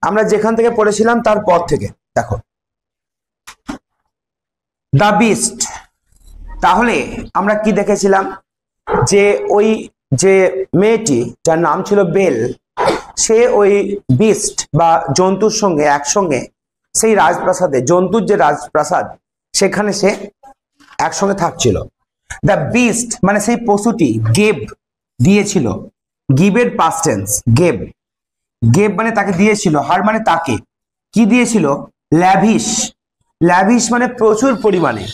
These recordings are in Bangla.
আমরা যেখান থেকে পড়েছিলাম তারপর থেকে দেখো দ্য বিস্ট। তাহলে আমরা কি দেখেছিলাম যে ওই যে মেয়েটি যার নাম ছিল বেল, সে ওই বিস্ট বা জন্তুর সঙ্গে একসঙ্গে সেই রাজপ্রাসাদে, জন্তুর যে রাজপ্রাসাদ সেখানে সে একসঙ্গে থাকছিল। দ্য বিস্ট মানে সেই পশুটি গেভ দিয়েছিল, গিভের পাস্ট টেন্স গেভ, গেভ মানে তাকে দিয়েছিল, হার মানে তাকে কি দিয়েছিল, ল্যাভিশ, ল্যাভিশ মানে প্রচুর পরিমাণে,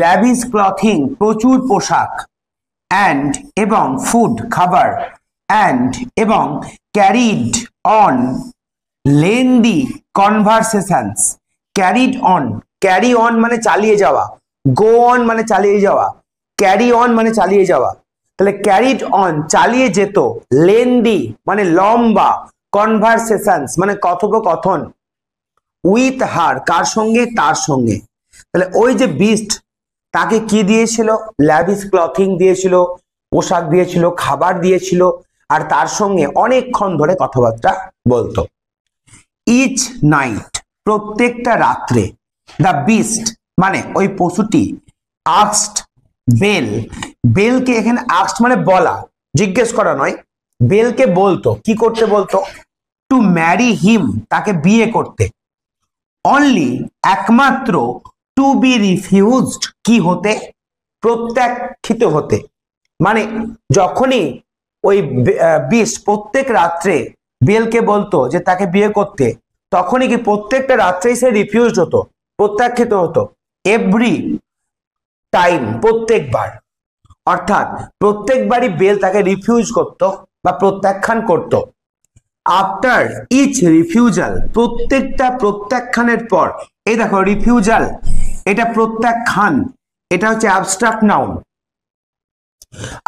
ল্যাভিশ ক্লথিং প্রচুর পোশাক, অ্যান্ড এবং ফুড খাবার, অ্যান্ড এবং carried on lengthy conversations, carried on, carry on মানে চালিয়ে যাওয়া, গো অন মানে চালিয়ে যাওয়া, ক্যারি অন মানে চালিয়ে যাওয়া, তাহলে ক্যারিড অন চালিয়ে যেত, লেন্দি মানে লম্বা, কনভারসেশনস মানে কথোপকথন, উইথ হার কার সঙ্গে, তার সঙ্গে। তাহলে ওই যে বিস্ট তাকে কি দিয়েছিল, ল্যাভিশ ক্লথিং দিয়েছিল, পোশাক দিয়েছিল, খাবার দিয়েছিল, আর তার সঙ্গে অনেকক্ষণ ধরে কথাবার্তা বলতো। ইচ নাইট প্রত্যেকটা রাত্রে, দ্য বিস্ট মানে ওই পশুটি, আস্কড বেল, বেলকে এখানে আস্কড মানে বলা, জিজ্ঞেস করা নয়, বেলকে বলতো, কি করতে বলতো, টু ম্যারি হিম তাকে বিয়ে করতে, অনলি একমাত্র, টু বি রিফিউজড কি হতে, প্রত্যাখ্যিত হতে, মানে যখনই ওই বিস্ট প্রত্যেক রাত্রে বেলকে বলতো যে তাকে বিয়ে করতে, তখনই কি প্রত্যেকটা রাত্রেই সে রিফিউজড হতো, প্রত্যাখ্যিত হতো, এভরি টাইম প্রত্যেকবার, অর্থাৎ প্রত্যেকবারই বেল তাকে রিফিউজ করত বা প্রত্যাখ্যান করত। আফটার ইচ রিফিউজাল প্রত্যেকটা প্রত্যাখ্যানের পর, এই দেখো রিফিউজাল এটা প্রত্যাখ্যান, এটা হচ্ছে অ্যাবস্ট্রাক্ট নাউন,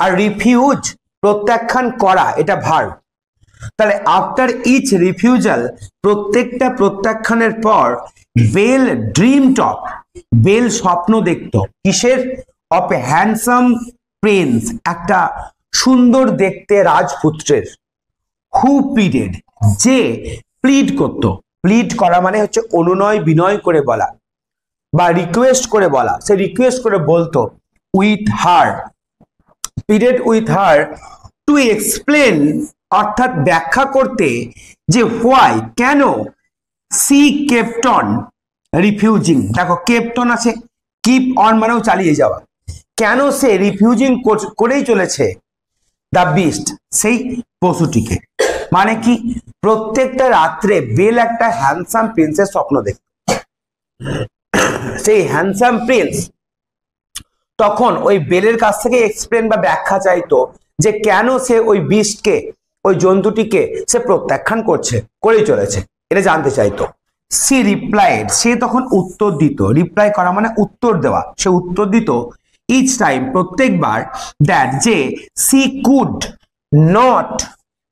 আর রিফিউজ প্রত্যাখ্যান করা এটা ভার্ব। তাহলে আফটার ইচ রিফিউজাল প্রত্যেকটা প্রত্যাখ্যানের পর, বেল ড্রিম টপ বেল স্বপ্ন দেখত, কিসের, অফ এ হ্যান্ডসাম প্রিন্স একটা সুন্দর দেখতে রাজপুত্রের, হু প্লিডেড যে প্লিড করত, প্লিড করা মানে হচ্ছে অনুনয় বিনয় করে বলা বা রিকোয়েস্ট করে বলা, সে রিকোয়েস্ট করে বলতো, with her, pleaded with her to explain অর্থাৎ ব্যাখ্যা করতে, যে হোয়াই কেন, সি কেপ্ট অন রিফিউজিং, দেখো কেপ্ট অন আছে, কিপ অন মানেও চালিয়ে যাওয়া, কেন সে রিফিউজিং করেই চলেছে, দ্য বিস্ট সেই পশুটিকে, মানে কি প্রত্যেকটা রাত্রে বেল একটা হ্যান্ডসাম প্রিন্সের স্বপ্ন দেখত, সেই হ্যান্ডসাম প্রিন্স তখন ওই বেলের কাছ থেকে এক্সপ্লেন বা ব্যাখ্যা চাইতো যে কেন সে ওই বিস্টকে, ওই জন্তুটিকে সে প্রত্যাখ্যান করেই চলেছে, এটা জানতে চাইতো। সি রিপ্লাইড সে তখন উত্তর দিত, রিপ্লাই করা মানে উত্তর দেওয়া, সে উত্তর দিত, ইচ টাইম প্রত্যেকবার, দ্যাট যে she could not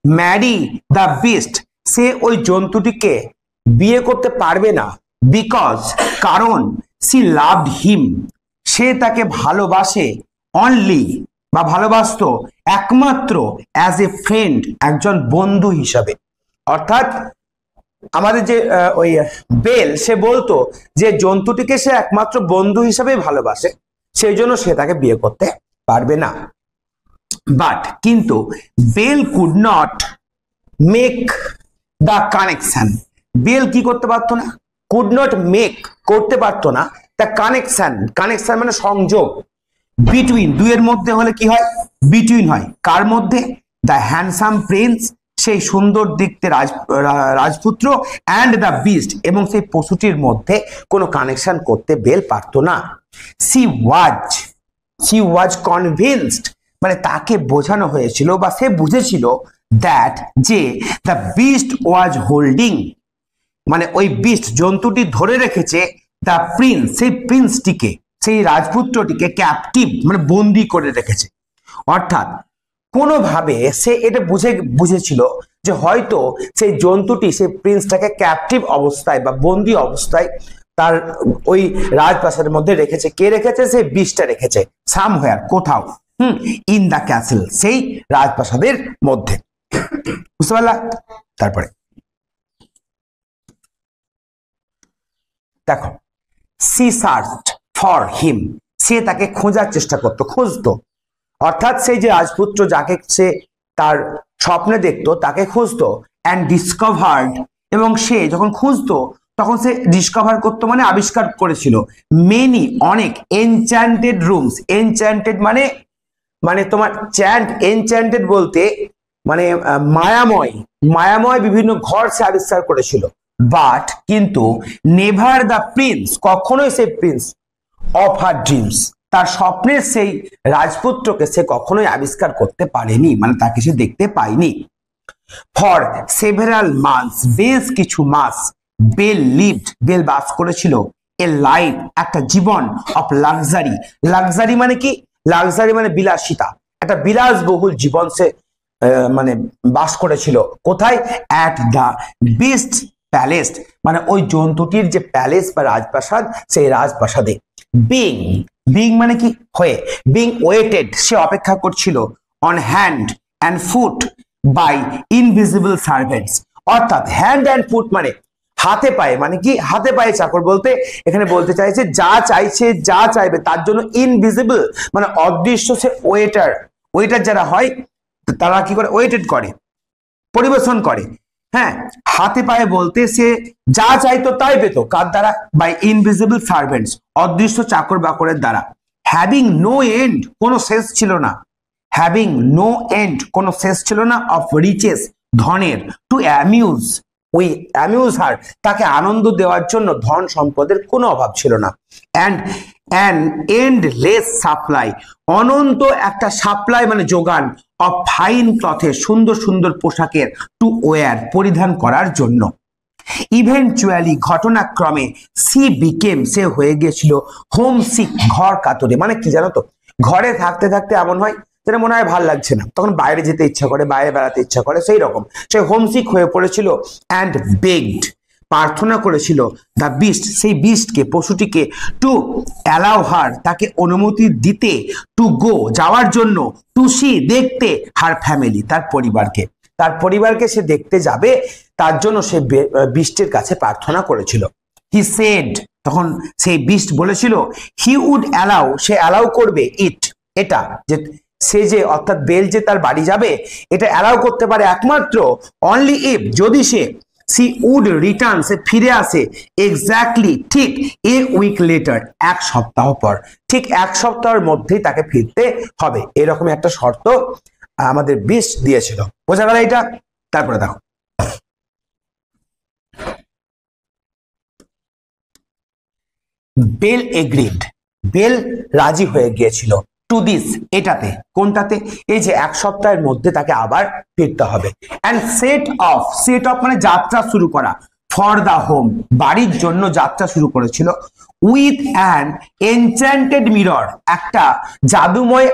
marry the beast সে ওই জন্তুটিকে বিয়ে করতে পারবে না, বিকজ কারণ, সি লাভড হিম সে তাকে ভালোবাসে, অনলি বা ভালোবাসতো একমাত্র, অ্যাজ এ ফ্রেন্ড একজন বন্ধু হিসাবে। অর্থাৎ আমাদের যে ওই বেল সে বলতো যে জন্তুটিকে সে একমাত্র বন্ধু হিসাবে ভালোবাসে, সেই জন্য সে তাকে বিয়ে করতে পারবে না। বাট কিন্তু Belle could not make the connection, Belle কি করতে পারতো না, কুড নট মেক করতে পারতো না, দ্য কানেকশন, কানেকশন মানে সংযোগ, বিটুইন দুইয়ের মধ্যে হলে কি হয়, বিটুইন হয়, কার মধ্যে, দ্য হ্যান্ডসাম প্রিন্স সেই সুন্দর দেখতে রাজপুত্র, অ্যান্ড দ্য বিস্ট এবং সেই পশুটির মধ্যে কোনো কানেকশন করতে বেল পারতো না। সি ওয়াজ কনভিন্সড মানে তাকে বোঝানো হয়েছিল বা সে বুঝেছিল, দ্যাট যে দ্য বিস্ট ওয়াজ হোল্ডিং মানে ওই বিস্ট জন্তুটি ধরে রেখেছে, দ্য প্রিন্স সেই প্রিন্সটিকে, সেই রাজপুত্রটিকে, ক্যাপটিভ মানে বন্দি করে রেখেছে। অর্থাৎ কোনোভাবে সে এটা বুঝেছিল যে হয়তো সেই জন্তুটি সেই প্রিন্সটাকে ক্যাপটিভ অবস্থায় বা বন্দি অবস্থায় তার ওই রাজপ্রাসাদের মধ্যে রেখেছে। কে রেখেছে, সেই বিস্টটা রেখেছে, সামহোয়ার কোথাও, ইন দ্য ক্যাসেল সেই রাজপ্রাসাদের মধ্যে, বুঝতে পারলা। তারপরে দেখো, সি সার্চড ফর হিম, সে তাকে খোঁজার চেষ্টা করতো, খুঁজতো, অর্থাৎ সেই যে রাজপুত্র যাকে সে তার স্বপ্নে দেখতো তাকে খুঁজতো। অ্যান্ড ডিসকভার্ড, এবং সে যখন খুঁজতো তখন সে ডিসকভার করতো মানে আবিষ্কার করেছিল, মেনি, অনেক, এনচ্যান্টেড রুমস, এনচ্যান্টেড মানে মানে তোমার এনচ্যান্টেড বলতে মানে মায়াময়, মায়াময় বিভিন্ন ঘর সে আবিষ্কার করেছিল। বাট কিন্তু নেভার দ্য প্রিন্স, কখনোই সেই প্রিন্স অফ হার ড্রিমস, তার স্বপ্নের সেই রাজপুত্রকে সে কখনোই আবিষ্কার করতে পারেনি, মানে তাকে সে দেখতে পায়নি। ফর সেভারাল মান্থস, বেশ কিছু মাস, বেল লিভড, বেল বাস করেছিল, এ লাইফ, একটা জীবন, অফ লাক্সারি, লাক্সারি মানে কি, লাক্সারি মানে বিলাসিতা, একটা বিলাসবহুল জীবন সে মানে বাস করেছিল। কোথায়? অ্যাট দ্য বিস্ট প্যালেস, মানে ওই জন্তুটির যে প্যালেস বা রাজপ্রাসাদ, সেই রাজপ্রাসাদে। বিং, বিং মানে কি, হয়ে, বিং ওয়েটেড, সে অপেক্ষা করছিল, on hand and foot by invisible servants, অর্থাৎ হ্যান্ড অ্যান্ড ফুট মানে হাতে পায়ে, মানে কি হাতে পায়ে চাকর বলতে এখানে বলতে চাইছে যা চাইছে যা চাইবে তার জন্য ইনভিজিবল মানে অদৃশ্য সে ওয়েটার, ওয়েটার যারা হয় তারা কি করে, ওয়েটেড করে, পরিবেশন করে। হ্যাঁ, হাতে পায়ে বলতে সে যা চাইতো তাই পেত, কার দ্বারা? বাই ইনভিজিবল সার্ভেন্টস, অদৃশ্য চাকর বাকরের দ্বারা। হ্যাভিং নো এন্ড, কোনো শেষ ছিল না, হ্যাভিং নো এন্ড, কোনো শেষ ছিল না, অফ রিচেস, ধনের, টু অ্যামিউজ, ওই অ্যামিউজ হার, তাকে আনন্দ দেওয়ার জন্য ধন সম্পদের কোনো অভাব ছিল না। অ্যান্ড অ্যান এন্ডলেস সাপ্লাই, অনন্ত একটা সাপ্লাই মানে যোগান, অফ ফাইন ক্লথের, সুন্দর সুন্দর পোশাকের, টু ওয়্যার, পরিধান করার জন্য। ইভেন্চুয়ালি, ঘটনাক্রমে, সি বিকেম, সে হয়ে গিয়েছিল হোমসিক, ঘর কাতরে, মানে কি জানো তো, ঘরে থাকতে থাকতে এমন হয় যেটা মনে হয় ভাল লাগছে না, তখন বাইরে যেতে ইচ্ছা করে, বাইরে বেড়াতে ইচ্ছা করে, সেই রকম সে হোমসিক হয়ে পড়েছিল। অ্যান্ড বেগড, প্রার্থনা করেছিল, দ্য বিস্ট, সেই বিস্টকে, পশুটিকে, টু অ্যালাউ হার, তাকে অনুমতি দিতে, টু গো, যাওয়ার জন্য, টু সি, দেখতে, হার ফ্যামিলি, তার পরিবারকে, তার পরিবারকে সে দেখতে যাবে, তার জন্য সে বিস্টের কাছে প্রার্থনা করেছিল। হি সেড, তখন সেই বিস্ট বলেছিল, হি উড অ্যালাউ, সে অ্যালাউ করবে, ইট, এটা, যে সে যে অর্থাৎ বেল যে তার বাড়ি যাবে এটা অ্যালাউ করতে পারে একমাত্র অনলি ইফ, যদি সে, সি উড রিটার্ন, সে ফিরে আসে, এক্স্যাক্টলি, ঠিক, এ উইক লেটার, এক সপ্তাহ পর, ঠিক এক সপ্তাহের মধ্যেই তাকে ফিরতে হবে, এরকম একটা শর্ত আমাদের বিস্ট দিয়েছিল। বোঝা গেল এটা? তারপরে দেখো, বেল এগ্রিড, বেল রাজি হয়ে গিয়েছিল, টু দিস, এটাতে, কোনটাতে, এই যে এক সপ্তাহের মধ্যে তাকে আবার ফিরতে হবে। And set of, set of মানে যাত্রা শুরু করা, ফর দ্য হোম, বাড়ির জন্য যাত্রা শুরু করেছিল, উইথ অ্যান এনচ্যান্টেড মিরর, একটা জাদুময়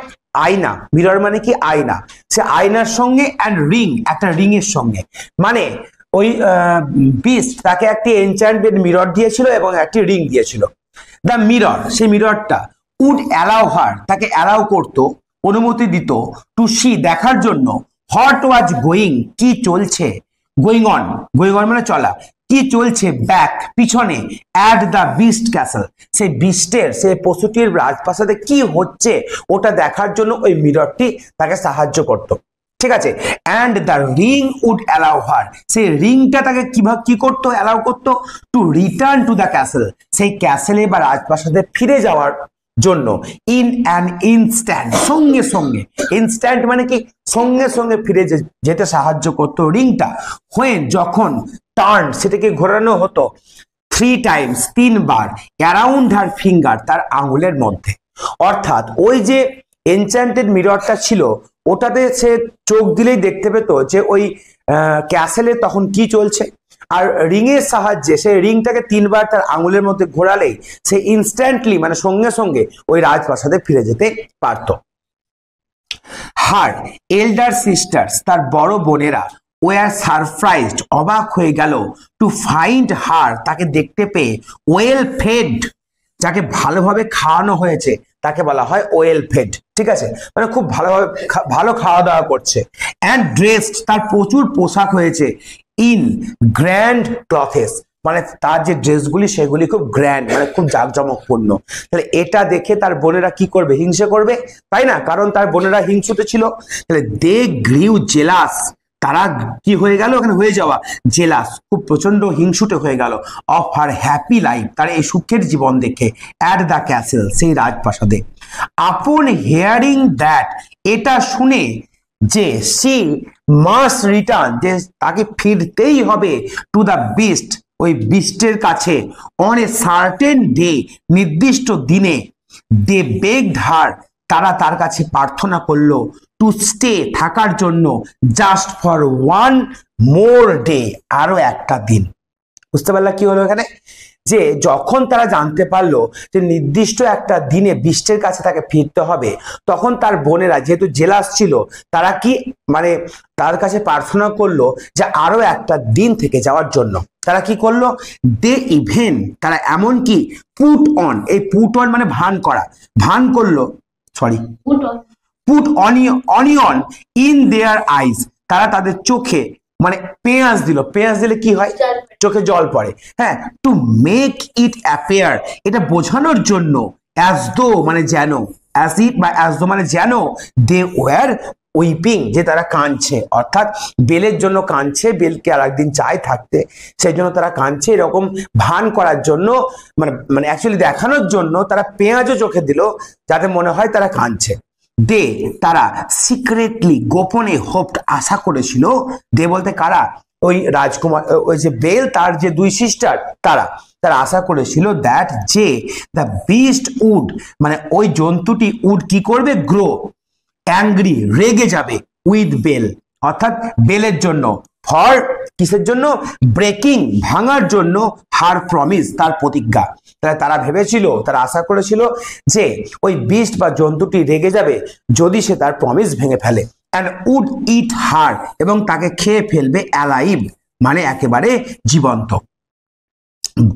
আয়না, মিরর মানে কি আয়না, সে আয়নার সঙ্গে, অ্যান্ড রিং, একটা রিং এর সঙ্গে, মানে ওই বিস্ট তাকে একটি এনচ্যান্টেড মিরর দিয়েছিল এবং একটি রিং দিয়েছিল। দ্য মিরর, সেই মিররটা, উড অ্যালাউ হার, তাকে অ্যালাউ করতো, অনুমতি দিত, টু সি, দেখার জন্য, হোয়াট ওয়াজ গোয়িং, কি চলছে, গোয়িং অন, গোয়িং অন মানে চলা, কি চলছে, ব্যাক, পিছনে, অ্যাট দ্য বিস্ট ক্যাসেল, সেই বিস্টের, সেই পশুটির রাজপ্রাসাদে কি হচ্ছে ওটা দেখার জন্য ওই মিররটি তাকে সাহায্য করত। ঠিক আছে? And the ring would allow her, সেই রিংটা তাকে কিভাবে কি করতো, অ্যালাউ করতো, to return to the castle, সেই ক্যাসেলে বা রাজপ্রাসাদে ফিরে যাওয়ার জন্য, ইন অ্যান ইনস্ট্যান্ট, সঙ্গে সঙ্গে, ইনস্ট্যান্ট মানে কি সঙ্গে সঙ্গে ফিরে যেতে সাহায্য করতো রিংটা। হোয়েন, যখন, টার্ন, সেটাকে ঘোরানো হতো, 3 টাইমস, 3 বার, অ্যারাউন্ড হার ফিঙ্গার, তার আঙুলের মধ্যে। অর্থাৎ ওই যে এনচ্যান্টেড মিররটা ছিল ওটাতে সে চোখ দিলেই দেখতে পেত যে ওই ক্যাসেলে তখন কি চলছে, আর রিং এর সাহায্যে সেই রিংটাকে 3 বার তার আঙুলের মধ্যে ঘোরালেই সে ইনস্ট্যান্টলি মানে সঙ্গে সঙ্গে ওই রাজপ্রাসাদে ফিরে যেতে পারত। হার এল্ডার সিস্টার্স, তার বড় বোনেরা, ওয়ার সারপ্রাইজড, অবাক হয়ে গেল, টু ফাইন্ড হার, তাকে দেখতে পেয়ে, ওয়েল ফেড, যাকে ভালোভাবে খাওয়ানো হয়েছে তাকে বলা হয় ওয়েল ফেড। ঠিক আছে, মানে খুব ভালোভাবে ভালো খাওয়া দাওয়া করছে। অ্যান্ড ড্রেসড, তার প্রচুর পোশাক হয়েছে, ইন গ্র্যান্ড ক্লথেস, মানে তার যে ড্রেসগুলি সেগুলি খুব গ্র্যান্ড, মানে খুব জাঁকজমকপূর্ণ। তাহলে এটা দেখে তার বোনেরা কি করবে? হিংসে করবে, তাই না? কারণ তার বোনেরা হিংসুটে ছিল। তাহলে দে গ্রিউ জেলাস, তারা কি হয়ে গেল? ওখানে হয়ে যাওয়া জেলাস, খুব প্রচন্ড হিংসুটে হয়ে গেল অফ হার হ্যাপি লাইফ, তার এই সুখের জীবন দেখে। অ্যাট দ্য ক্যাসেল, সেই রাজপ্রাসাদে। আপন হিয়ারিং দ্যাট, এটা শুনে যে সি মাস্ট রিটার্ন, যে তাকে ফিরতেই হবে টু দ্য বিস্ট, ওই বিস্টের কাছে। অন এ সার্টেন ডে, নির্দিষ্ট দিনে। দে বেগড হার, তারা তার কাছে প্রার্থনা করলো টু স্টে, থাকার জন্য। Just for one more day, আরো একটা দিন। বুঝতে পারলা কি হলো এখানে? যে যখন তারা জানতে পারলো যে নির্দিষ্ট একটা দিনে বিষ্টের কাছে তাকে ফিরতে হবে, তখন তার বোনেরা যেহেতু জেলাস ছিল, তারা কি মানে তার কাছে প্রার্থনা করলো যে আরো একটা দিন থেকে যাওয়ার জন্য। তারা কি করলো? দে ইভেন, তারা এমন কি পুট অন, এই পুট অন মানে ভান করা, ভান করলো, sorry put onion in their eyes, তারা তাদের চোখে মানে পেঁয়াজ দিল। পেঁয়াজ দিলে কি হয়? চোখে জল পড়ে। হ্যাঁ, টু মেক ইট অ্যাপিয়ার, এটা বোঝানোর জন্য। অ্যাজ দো মানে যেন, অ্যাজ ইট বা অ্যাজ দো মানে যেন। দে ওয়ার উইপিং, যে তারা কাঁদছে, অর্থাৎ বেলের জন্য কাঁদছে, বেলকে আর একদিন চাই থাকতে, সেই জন্য তারা কাঁদছে। এরকম ভান করার জন্য, মানে মানে অ্যাকচুয়ালি দেখানোর জন্য তারা পেঁয়াজও চোখে দিল, যাতে মনে হয় তারা কাঁদছে। দে, তারা সিক্রেটলি, গোপনে, হোপড, আশা করেছিল। দে বলতে কারা? ওই রাজকুমার, ওই যে বেল, তার যে দুই সিস্টার, তারা আশা করেছিল দ্যাট, যে দ্য বিস্ট উড, মানে ওই জন্তুটি উড কি করবে? গ্রো অ্যাংরি, রেগে যাবে, উইথ বেল, অর্থাৎ বেলের জন্য। ফর, কিসের জন্য? ব্রেকিং, ভাঙার জন্য। হার প্রমিস, তার প্রতিজ্ঞা। তাহলে তারা ভেবেছিল, তারা আশা করেছিল যে ওই বিস্ট বা জন্তুটি রেগে যাবে যদি সে তার প্রমিস ভেঙে ফেলে। অ্যান্ড উড ইট হার, এবং তাকে খেয়ে ফেলবে। অ্যালাইভ মানে একেবারে জীবন্ত।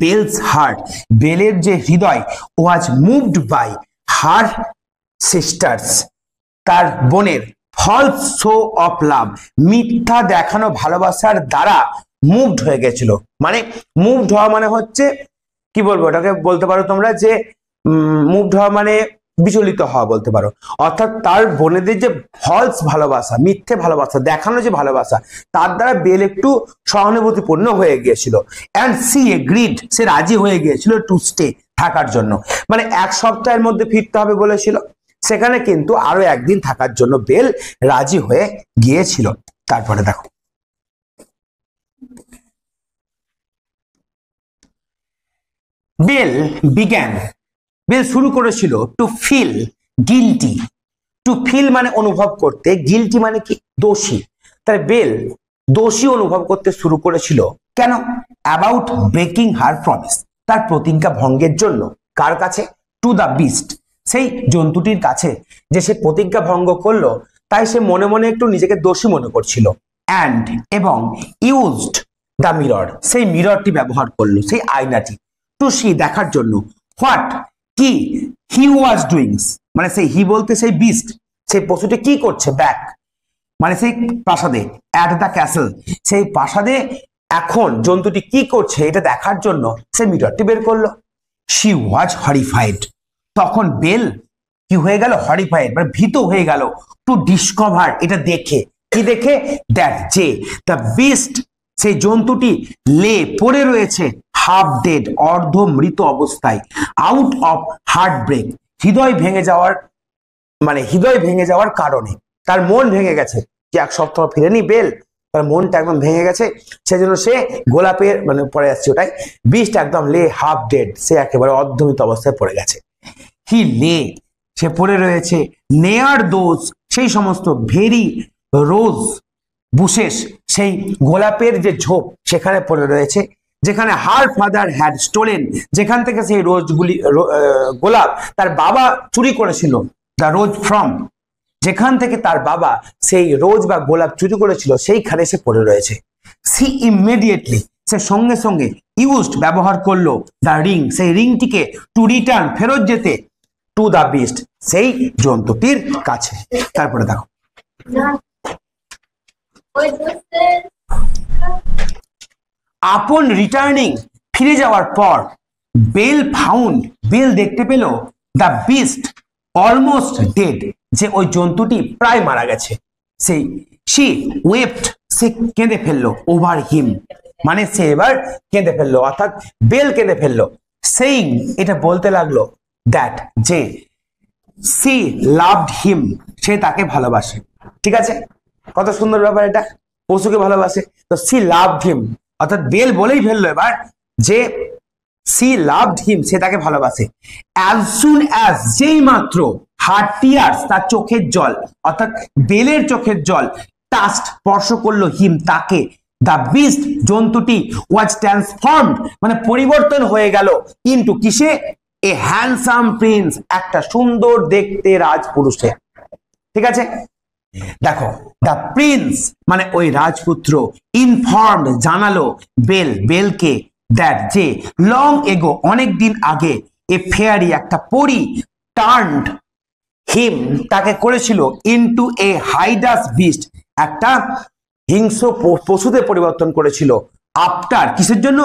বেলস হার্ট, বেলের যে হৃদয়, ওয়াজ মুভড বাই হার সিস্টার্স, তার বোনের ফলস শো অফ লাভ, মিথ্যা দেখানো ভালোবাসার দ্বারা মুভড হয়ে গেছিল। মানে মুভড হওয়া মানে হচ্ছে কি বলবো ওটাকে, বলতে পারো তোমরা যে মুভড হওয়া মানে বিচলিত হওয়া বলতে পারো। অর্থাৎ তার বোনেদের যে ফলস ভালোবাসা, মিথ্যে ভালোবাসা, দেখানো যে ভালোবাসা, তার দ্বারা বেল একটু সহানুভূতিপূর্ণ হয়ে গিয়েছিল। অ্যান্ড সি এগ্রিড, সে রাজি হয়ে গিয়েছিল টু স্টে, থাকার জন্য। মানে এক সপ্তাহের মধ্যে ফিরতে হবে বলেছিল, সেখানে কিন্তু আরো একদিন থাকার জন্য বেল রাজি হয়ে গিয়েছিল। তারপরে দেখো, বেল বিজ্ঞান, বেল শুরু করেছিল to feel guilty. To feel মানে অনুভব করতে, গিলটি মানে কি? দোষী। তাহলে বেল দোষী অনুভব করতে শুরু করেছিল। কেন? অ্যাবাউট ব্রেকিং হার প্রমিস, তার প্রতিজ্ঞা ভঙ্গের জন্য। কার কাছে? টু দ্য বিস্ট, সেই জন্তুটির কাছে, যে সে প্রতিজ্ঞা ভঙ্গ করলো, তাই সে মনে মনে একটু নিজেকে দোষী মনে করছিল। অ্যান্ড, এবং ইউজড দ্য মিরর, সেই মিররটি ব্যবহার করলো, সেই আয়নাটি। টু সি, দেখার জন্য। হোয়াট, কি? হি ওয়াজ ডুইংস, মানে সেই হি বলতে সেই বিস্ট, সেই পশুটি কি করছে? ব্যাক মানে সেই প্রাসাদে। অ্যাট দ্য ক্যাসেল, সেই প্রাসাদে এখন জন্তুটি কি করছে এটা দেখার জন্য সে মিররটি বের করলো। শি ওয়াজ হরিফাইড, তখন বেল কি হয়ে গেল? হরিফাইড মানে ভীত হয়ে গেল। টু ডিসকভার, এটা দেখে। কি দেখে? দ্যাট, যে দ্য বিস্ট, সেই জন্তুটি লে, পড়ে রয়েছে, হাফ ডেড, অর্ধ মৃত অবস্থায়। আউট অফ হার্ট ব্রেক, হৃদয় ভেঙে যাওয়ার, মানে হৃদয় ভেঙে যাওয়ার কারণে। তার মন ভেঙে গেছে, যে এক সপ্তাহ ফিরেনি বেল, তার মনটা একদম ভেঙে গেছে, সেজন্য সে গোলাপের মানে পড়ে যাচ্ছে ওটাই, বিস্ট একদম লে হাফ ডেড, সে একেবারে অর্ধমৃত অবস্থায় পড়ে গেছে। হি লে, সে পড়ে রয়েছে। নেয়ার দোজ, সেই সমস্ত ভেরি রোজ বুশেস, সেই গোলাপের যে ঝোপ সেখানে পড়ে রয়েছে, যেখানে হার ফাদার হ্যাড স্টোলেন, যেখান থেকে সেই রোজগুলি গোলাপ তার বাবা চুরি করেছিল। দ্য রোজ ফ্রম, যেখান থেকে তার বাবা সেই রোজ বা গোলাপ চুরি করেছিল, সেইখানে সে পড়ে রয়েছে। সি ইমিডিয়েটলি, সে সঙ্গে সঙ্গে ইউজড, ব্যবহার করলো, দ্য রিং, সেই রিংটিকে, টু রিটার্ন, ফেরত যেতে, টু দ্য বিস্ট, সেই জন্তুটির কাছে। তারপরে দেখো, আপন রিটার্নিং ফিরে যাওয়ার পর বেল দেখতে পেল দ্য বিস্ট অলমোস্ট ডেড, যে ওই জন্তুটি প্রায় মারা গেছে। সে ওয়েপ্ট, সে কেঁদে ফেললো ওভার হিম, মানে সে এবার কেঁদে ফেললো, অর্থাৎ বেল কেঁদে ফেললো। সেইং, এটা বলতে লাগলো দ্যাট, যে সি লাভড হিম, সে তাকে ভালোবাসে। ঠিক আছে, কত সুন্দর ব্যাপার, এটা পশুকে ভালোবাসে। তো সি লাভড হিম, অর্থাৎ বেল বলেই ফেললো এবার যে সি লাভড হিম, সে তাকে ভালোবাসে। অ্যাজ সুন অ্যাজ, যেই মাত্র হার টিয়ার্স, তার চোখের জল, অর্থাৎ বেলের চোখের জল টাস্ট, স্পর্শ করলো হিম, তাকে, দ্য বিস্ট, জন্তুটি ওয়াজ ট্রান্সফর্মড, মানে পরিবর্তন হয়ে গেল ইনটু কিসে, এ হ্যান্ডসাম প্রিন্স, একটা সুন্দর দেখতে রাজপুরুষে। ঠিক আছে, দেখো দ্য প্রিন্স মানে ওই রাজপুত্র, ইনফর্মড, জানালো বেলকে দ্যাট, যে লং এগো, অনেক দিন আগে, এ ফেয়ারি, একটা পরী, টার্নড হিম, তাকে করেছিল ইনটু এ হাইডাস বিস্ট, একটা হিংস্র পশুতে পরিবর্তন করেছিল। আফটার, কিসের জন্য,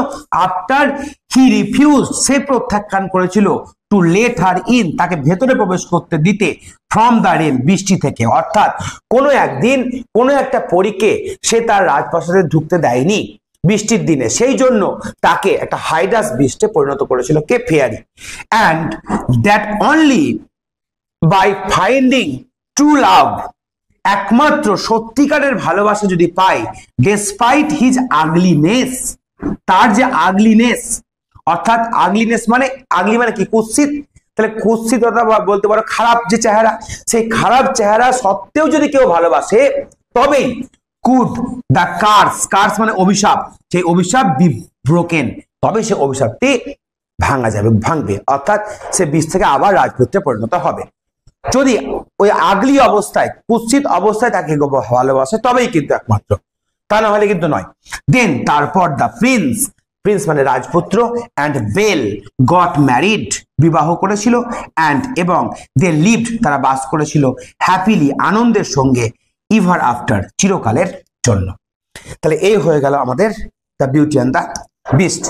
আফটার হি রিফিউজ, সে প্রত্যাখ্যান করেছিল, টু লেট হার ইন, তাকে ভেতরে প্রবেশ করতে দিতে, ফ্রম দ্য রেন, বৃষ্টি থেকে। অর্থাৎ কোনো একদিন কোনো একটা পরীকে সে তার রাজপ্রাসাদে ঢুকতে দেয়নি বৃষ্টির দিনে, সেই জন্য তাকে একটা হাইডাস বিস্টে পরিণত করেছিল, কে, fairy. And that only by finding true love, একমাত্র সত্যিকারের ভালোবাসা যদি পাই, ডেসপাইট হিজ আগলিনেস, তার যে আগলিনেস, অর্থাৎ আগলিনেস মানে, আগলি মানে কি, কুৎসিত, তাহলে কুৎসিত বলতে পারো খারাপ যে চেহারা, সেই খারাপ চেহারা সত্ত্বেও যদি কেউ ভালোবাসে, তবেই কুড দ্য কার্স মানে অভিশাপ, সেই অভিশাপ বি ব্রোকেন, তবে সে অভিশাপটি ভাঙবে, অর্থাৎ সে বিষ থেকে আবার রাজপুত্রে পরিণত হবে। যদি ওই আগলি অবস্থায়, কুৎসিত অবস্থায় তাকে ভালোবাসে, তবেই কিন্তু একমাত্র, তা না হলে কিন্তু নয়। দেন তারপর দ্য প্রিন্স মানে রাজপুত্র, অ্যান্ড বেল গট ম্যারিড, বিবাহ করেছিল, অ্যান্ড এবং দে লিভড, তারা বাস করেছিল, হ্যাপিলি, আনন্দের সঙ্গে, ইভার আফটার, চিরকালের জন্য। তাহলে এই হয়ে গেল আমাদের the beauty and the beast.